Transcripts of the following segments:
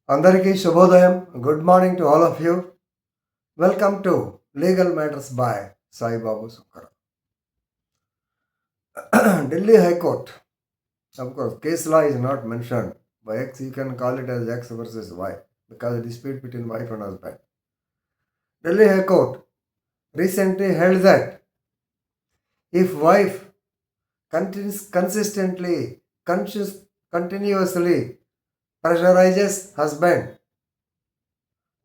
Andariki Shubhodayam. Good morning to all of you. Welcome to Legal Matters by Sai Babu Sankar. Delhi High Court. Of course, case law is not mentioned. By X, you can call it as X versus Y because the dispute between wife and husband. Delhi High Court recently held that if wife consistently, continuously pressurizes husband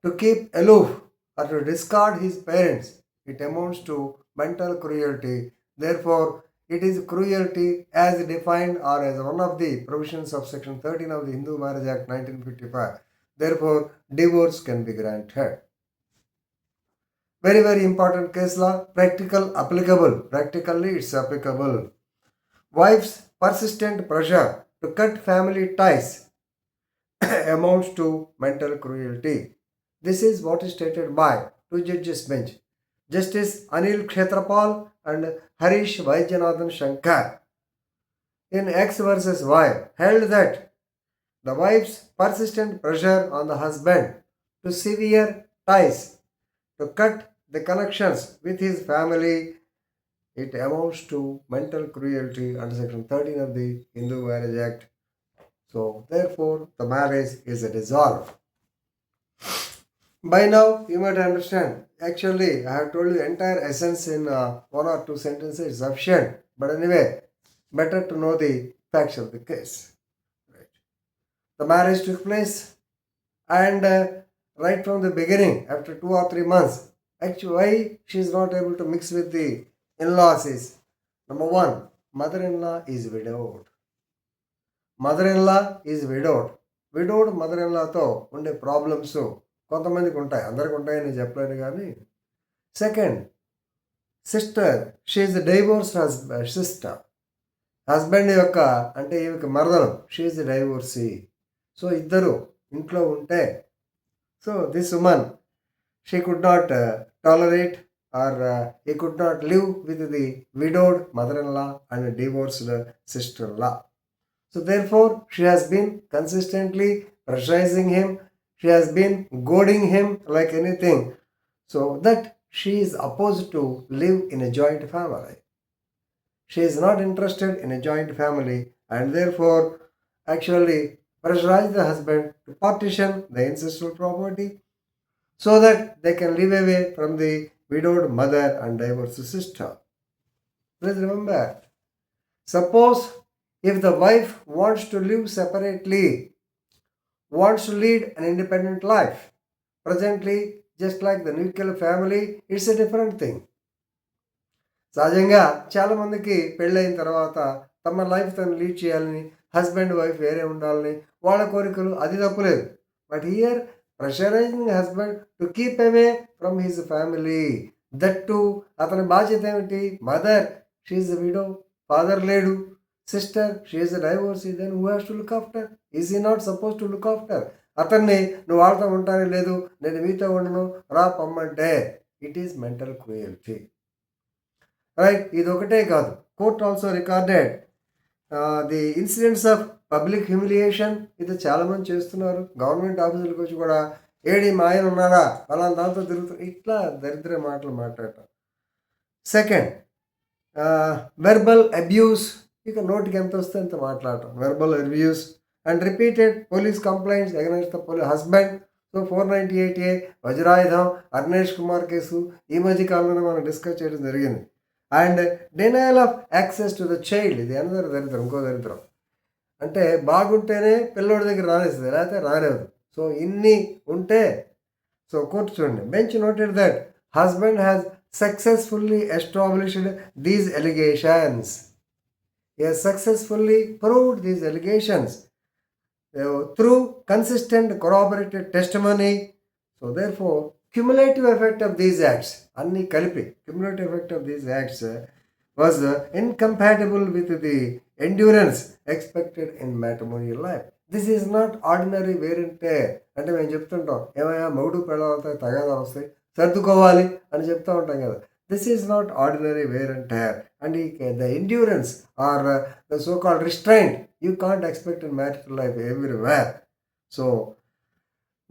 to keep aloof or to discard his parents, it amounts to mental cruelty. Therefore, it is cruelty as defined or as one of the provisions of Section 13 of the Hindu Marriage Act 1955. Therefore, divorce can be granted. Very, very important case law, practical, applicable. Practically, it's applicable. Wife's persistent pressure to cut family ties amounts to mental cruelty. This is what is stated by two judges bench, Justice Anil Kshetarpal and Harish Vydyanadhan Sankar. In X versus Y, held that the wife's persistent pressure on the husband to sever ties, to cut the connections with his family, it amounts to mental cruelty under Section 13 of the Hindu Marriage Act. So, therefore, the marriage is dissolved. By now, you might understand. Actually, I have told you the entire essence in one or two sentences is sufficient. But anyway, better to know the facts of the case. Right. The marriage took place, and right from the beginning, after 2 or 3 months, actually, why she is not able to mix with the in-laws is number one, mother-in-law is widowed. Mother-in-law is widowed మదర్-ఇన్-లాతో ఉండే problems కొంతమందికి ఉంటాయి, అందరికి ఉంటాయని చెప్పలేను. కానీ second, sister షీఈ్ divorce sister, husband యొక్క అంటే ఈమెకి మరదలు, షీఈ్ డైవోర్సీ. సో ఇద్దరు ఇంట్లో ఉంటే, so this woman she could not tolerate or he could not live with the widowed mother-in-law and divorced sister-in-law. So therefore, she has been consistently pressurizing him. She has been goading him like anything, so that she is opposed to live in a joint family. She is not interested in a joint family, and therefore actually pressurize the husband to partition the ancestral property so that they can live away from the widowed mother and divorced sister. Please remember, suppose if the wife wants to live separately, wants to lead an independent life, presently, just like the nuclear family, it's a different thing. సహజంగా చాలామందికి పెళ్ళైన తర్వాత తమ life తను lead చేయాలని, husband wife వేరే ఉండాలని వాళ్ళ కోరికలు, అది తప్పులేదు. But here pressurising husband to keep away from his family. That to అతని బాధ్యత ఏమిటి? మదర్, షీఈ్ విడో, ఫాదర్ లేడు. Sister, she is a divorcee, then who has to look after? Is he not supposed to look after? అతన్ని నువ్వు వాళ్ళతో ఉంటానే లేదు, నేను మీతో ఉండను, రా పమ్మంటే it is mental cruelty. Right. ఇది ఒకటే కాదు, court also recorded the incidents of public humiliation. ఇది చాలామంది చేస్తున్నారు. గవర్నమెంట్ ఆఫీసులకు వచ్చి కూడా ఏడి మా ఆయన ఉన్నాడా, అలాంటి దాంతో తిరుగుతున్నారు, ఇట్లా దరిద్ర మాటలు మాట్లాడటం. Second, verbal abuse. ఇక నోటికి ఎంత వస్తే అంత మాట్లాడటం, verbal abuse and repeated police complaints against the husband. So 498A Vajrayudham, Arnesh Kumar case ఈ మధ్య కాలంలో మనం డిస్కస్ చేయడం జరిగింది. And denial of access to the child, ఇది అనదర్ దరిద్రం, ఇంకో దరిద్రం. అంటే బాగుంటేనే పిల్లోడి దగ్గర రానేస్తుంది, లేకపోతే రానేది. సో ఇన్ని ఉంటే, సో కోర్టు చూడండి, bench noted that husband has successfully established these allegations. He has successfully proved these allegations through consistent corroborated testimony. So therefore, cumulative effect of these acts, anni kalipi, cumulative effect of these acts was incompatible with the endurance expected in matrimonial life. This is not ordinary wear and tear. అంటే మేము చెప్తుంటాం, ఏమయ్యా మౌడు పెళ్ళవుతాయి, తగాదా వస్తాయి, సర్దుకోవాలి అని చెప్తూ ఉంటాం కదా. This is not ordinary wear and tear. And the endurance or the so-called restraint, you can't expect in marital life everywhere. So,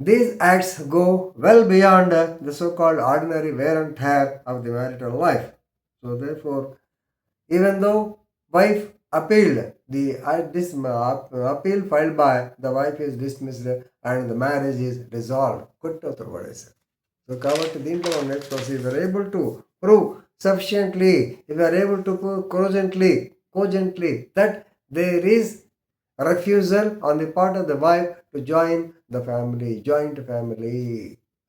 These acts go well beyond the so-called ordinary wear and tear of the marital life. So therefore, even though wife appealed, the appeal filed by the wife is dismissed and the marriage is dissolved. కొట్టవుతారు పడేసారు. So కాబట్టి దీంట్లో మనం నేర్చుకోవచ్చు, if are able to prove sufficiently, if are able to prove cogently that there is refusal on the part of the wife to join the family, joint family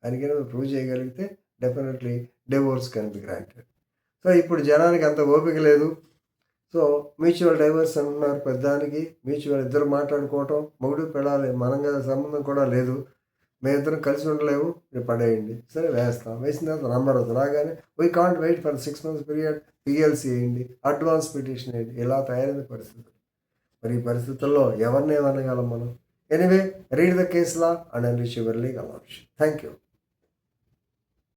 అని కనుక prove చేయగలిగితే definitely divorce can be granted. So ఇప్పుడు జనానికి అంత ఓపిక లేదు. So mutual divorce అంటున్నారు. పెద్దానికి mutual ఇద్దరు మాట్లాడుకోవటం, మొగుడు పెళ్ళాలి, మనంగా సంబంధం కూడా లేదు, మేమిద్దరం కలిసి ఉండలేము, మీరు పడేయండి. సరే వేస్తాం, వేసిన తర్వాత నంబర్ అవుతుంది రాగానే we can't wait for 6 months period, PLC వేయండి, అడ్వాన్స్ పిటిషన్ వేయండి. ఇలా తయారైన పరిస్థితి. మరి ఈ పరిస్థితుల్లో ఎవరిని ఏమనగలం మనం? Anyway, read the case law and unleash your legal option. Thank you.